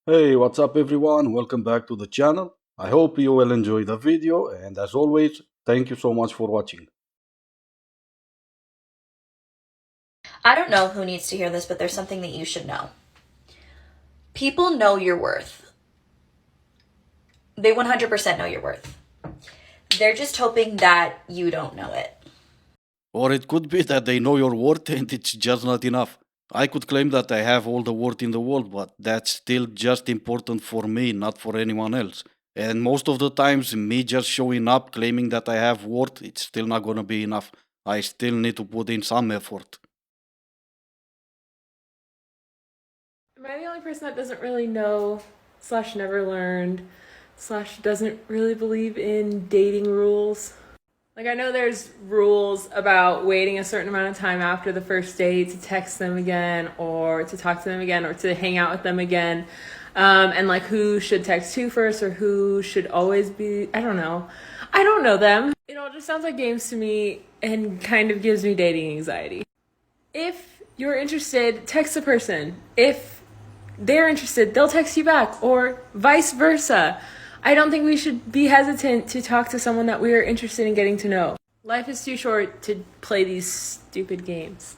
Hey, what's up everyone? Welcome back to the channel. I hope you will enjoy the video and as always, thank you so much for watching. I don't know who needs to hear this, but there's something that you should know. People know your worth. They 100% know your worth. They're just hoping that you don't know it. Or it could be that they know your worth and it's just not enough. I could claim that I have all the worth in the world, but that's still just important for me, not for anyone else. And most of the times, me just showing up claiming that I have worth, it's still not gonna be enough. I still need to put in some effort. Am I the only person that doesn't really know, slash never learned, slash doesn't really believe in dating rules? Like, I know there's rules about waiting a certain amount of time after the first date to text them again, or to talk to them again, or to hang out with them again. And like who should text who first, or who should always be, I don't know. I don't know them. It all just sounds like games to me and kind of gives me dating anxiety. If you're interested, text the person. If they're interested, they'll text you back, or vice versa. I don't think we should be hesitant to talk to someone that we are interested in getting to know. Life is too short to play these stupid games.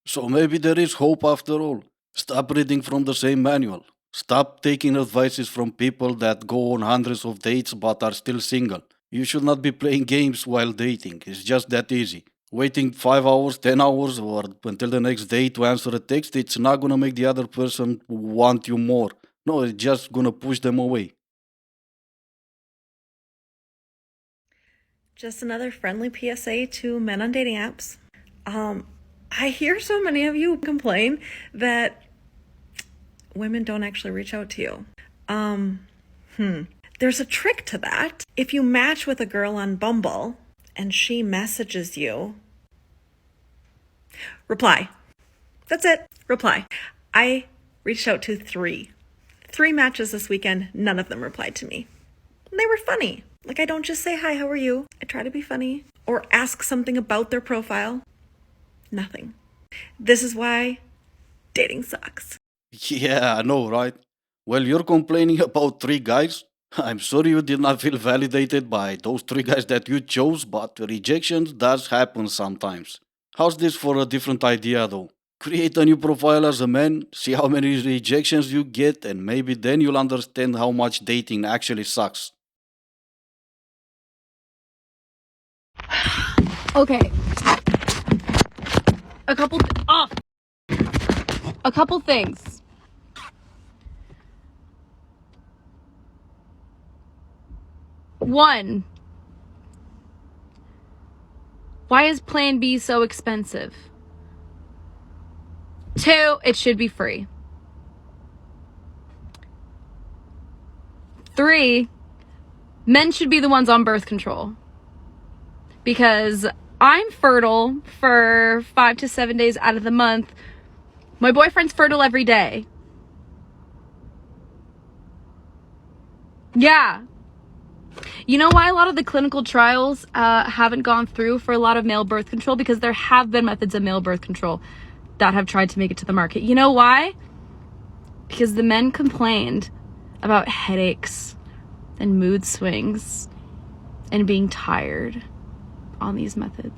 So maybe there is hope after all. Stop reading from the same manual. Stop taking advices from people that go on hundreds of dates but are still single. You should not be playing games while dating. It's just that easy. Waiting 5 hours, 10 hours, or until the next day to answer a text, it's not gonna make the other person want you more. No, it's just gonna push them away. Just another friendly PSA to men on dating apps. I hear so many of you complain that women don't actually reach out to you. There's a trick to that. If you match with a girl on Bumble and she messages you, reply. That's it. Reply. I reached out to three matches this weekend. None of them replied to me. And they were funny. Like, I don't just say, hi, how are you? I try to be funny or ask something about their profile. Nothing. This is why dating sucks. Yeah, I know, right? Well, you're complaining about three guys. I'm sorry you did not feel validated by those three guys that you chose, but rejection does happen sometimes. How's this for a different idea though? Create a new profile as a man, see how many rejections you get, and maybe then you'll understand how much dating actually sucks. Okay. A couple a couple things. One, why is Plan B so expensive? Two, it should be free. Three, men should be the ones on birth control. Because I'm fertile for 5 to 7 days out of the month. My boyfriend's fertile every day. Yeah. You know why a lot of the clinical trials haven't gone through for a lot of male birth control? Because there have been methods of male birth control that have tried to make it to the market. You know why? Because the men complained about headaches and mood swings and being tired on these methods.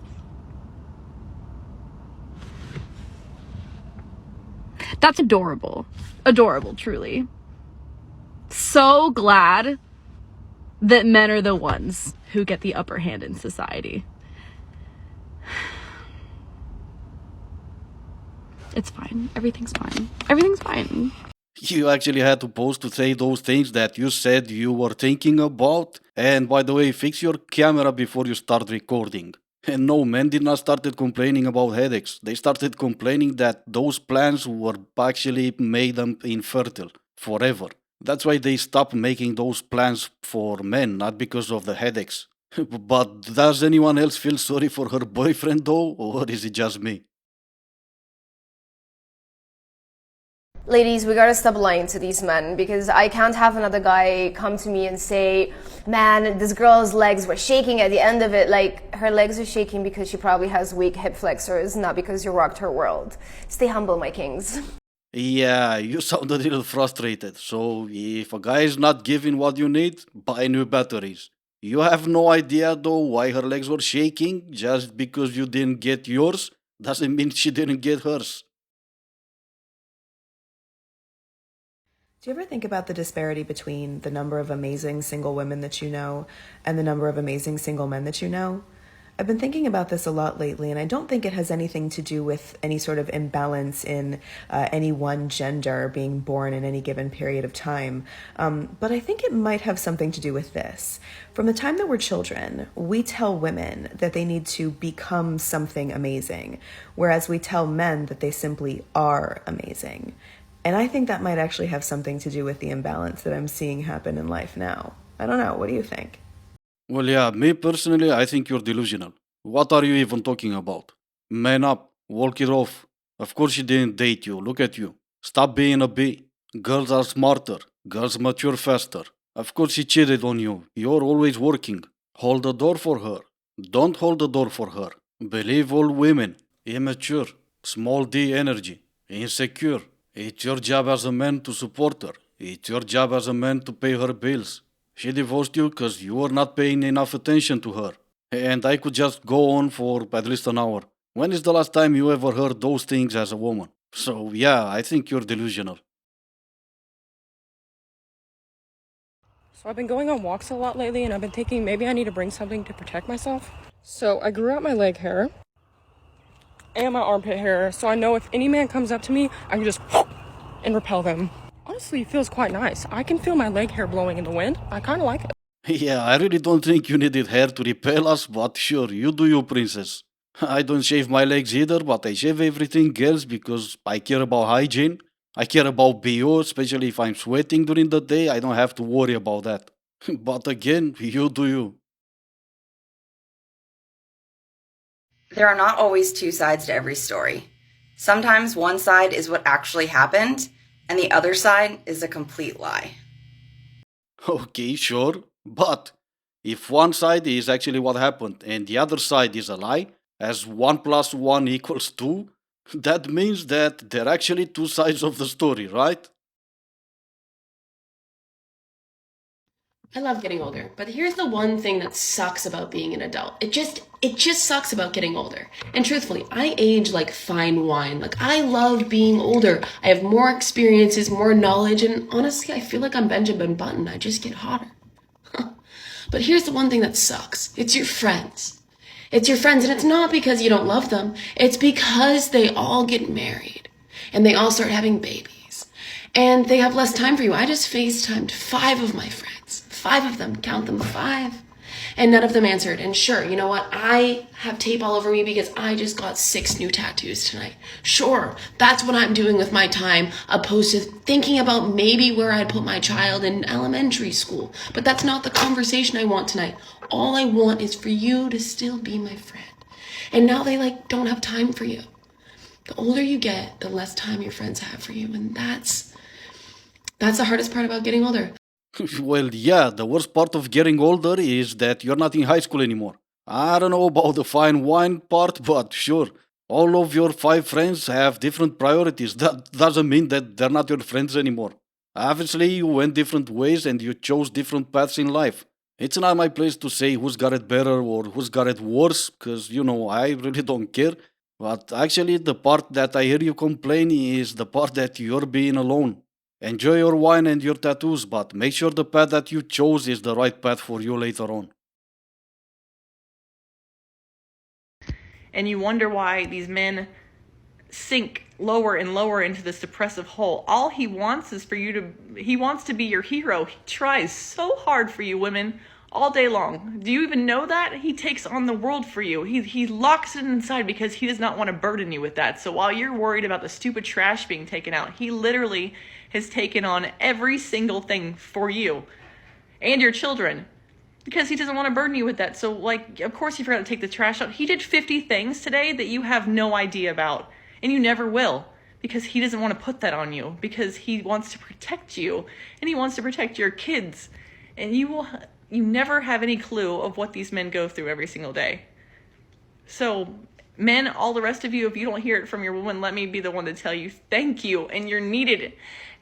That's adorable. Adorable, truly. So glad that men are the ones who get the upper hand in society. It's fine. Everything's fine. Everything's fine. You actually had to pause to say those things that you said you were thinking about. And by the way, fix your camera before you start recording. And no, men did not started complaining about headaches. They started complaining that those plans were actually made them infertile forever. That's why they stopped making those plans for men, not because of the headaches. But does anyone else feel sorry for her boyfriend though, or is it just me? Ladies, we gotta stop lying to these men because I can't have another guy come to me and say, man, this girl's legs were shaking at the end of it. Like, her legs are shaking because she probably has weak hip flexors, not because you rocked her world. Stay humble, my kings. Yeah, you sound a little frustrated. So, if a guy is not giving what you need, buy new batteries. You have no idea though why her legs were shaking. Just because you didn't get yours doesn't mean she didn't get hers. Do you ever think about the disparity between the number of amazing single women that you know and the number of amazing single men that you know? I've been thinking about this a lot lately, and I don't think it has anything to do with any sort of imbalance in any one gender being born in any given period of time. But I think it might have something to do with this. From the time that we're children, we tell women that they need to become something amazing, whereas we tell men that they simply are amazing. And I think that might actually have something to do with the imbalance that I'm seeing happen in life now. I don't know. What do you think? Well, yeah, me personally, I think you're delusional. What are you even talking about? Man up, walk it off. Of course, she didn't date you. Look at you. Stop being a bee. Girls are smarter. Girls mature faster. Of course, she cheated on you. You're always working. Hold the door for her. Don't hold the door for her. Believe all women. Immature. Small d energy. Insecure. It's your job as a man to support her. It's your job as a man to pay her bills. She divorced you because you were not paying enough attention to her. And I could just go on for at least an hour. When is the last time you ever heard those things as a woman? So, yeah, I think you're delusional. So I've been going on walks a lot lately, and I've been thinking maybe I need to bring something to protect myself. So I grew out my leg hair and my armpit hair, so I know if any man comes up to me, I can just and repel them. Honestly, it feels quite nice. I can feel my leg hair blowing in the wind. I kind of like it. Yeah, I really don't think you needed hair to repel us, but sure, you do you, princess. I don't shave my legs either, but I shave everything else because I care about hygiene. I care about BO, especially if I'm sweating during the day. I don't have to worry about that. But again, you do you. There are not always two sides to every story. Sometimes one side is what actually happened, and the other side is a complete lie. Okay, sure. But if one side is actually what happened and the other side is a lie, as 1 plus 1 equals 2, that means that there are actually two sides of the story, right? I love getting older, but here's the one thing that sucks about being an adult. It just sucks about getting older. And truthfully, I age like fine wine. Like, I love being older. I have more experiences, more knowledge, and honestly, I feel like I'm Benjamin Button. I just get hotter. But here's the one thing that sucks. It's your friends. It's your friends, and it's not because you don't love them. It's because they all get married, and they all start having babies, and they have less time for you. I just FaceTimed 5 of my friends. 5 of them, count them, 5. And none of them answered. And sure, you know what? I have tape all over me because I just got 6 new tattoos tonight. Sure, that's what I'm doing with my time, opposed to thinking about maybe where I'd put my child in elementary school. But that's not the conversation I want tonight. All I want is for you to still be my friend. And now they don't have time for you. The older you get, the less time your friends have for you. And that's the hardest part about getting older. Well, yeah, the worst part of getting older is that you're not in high school anymore. I don't know about the fine wine part, but sure, all of your 5 friends have different priorities. That doesn't mean that they're not your friends anymore. Obviously, you went different ways and you chose different paths in life. It's not my place to say who's got it better or who's got it worse, because, I really don't care. But actually, the part that I hear you complain is the part that you're being alone. Enjoy your wine and your tattoos, but make sure the path that you chose is the right path for you later on. And you wonder why these men sink lower and lower into this depressive hole. All he wants is he wants to be your hero. He tries so hard for you, women, all day long. Do you even know that? He takes on the world for you. He locks it inside because he does not want to burden you with that. So while you're worried about the stupid trash being taken out, he literally has taken on every single thing for you and your children because he doesn't want to burden you with that. So, of course he forgot to take the trash out. He did 50 things today that you have no idea about, and you never will, because he doesn't want to put that on you, because he wants to protect you, and he wants to protect your kids. And you never have any clue of what these men go through every single day. So Men, all the rest of you, if you don't hear it from your woman, let me be the one to tell you thank you, and you're needed,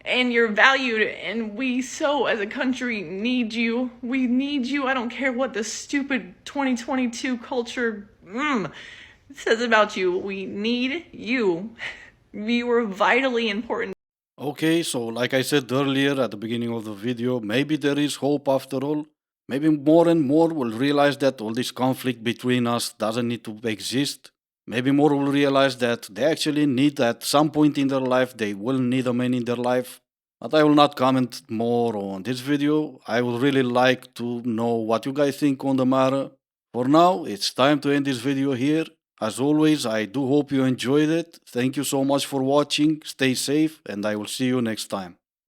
and you're valued, and we so, as a country, need you. We need you. I don't care what the stupid 2022 culture says about you. We need you. You are vitally important. Okay, so like I said earlier at the beginning of the video, maybe there is hope after all. Maybe more and more will realize that all this conflict between us doesn't need to exist. Maybe more will realize that they actually need, at some point in their life, they will need a man in their life. But I will not comment more on this video. I would really like to know what you guys think on the matter. For now, it's time to end this video here. As always, I do hope you enjoyed it. Thank you so much for watching. Stay safe, and I will see you next time.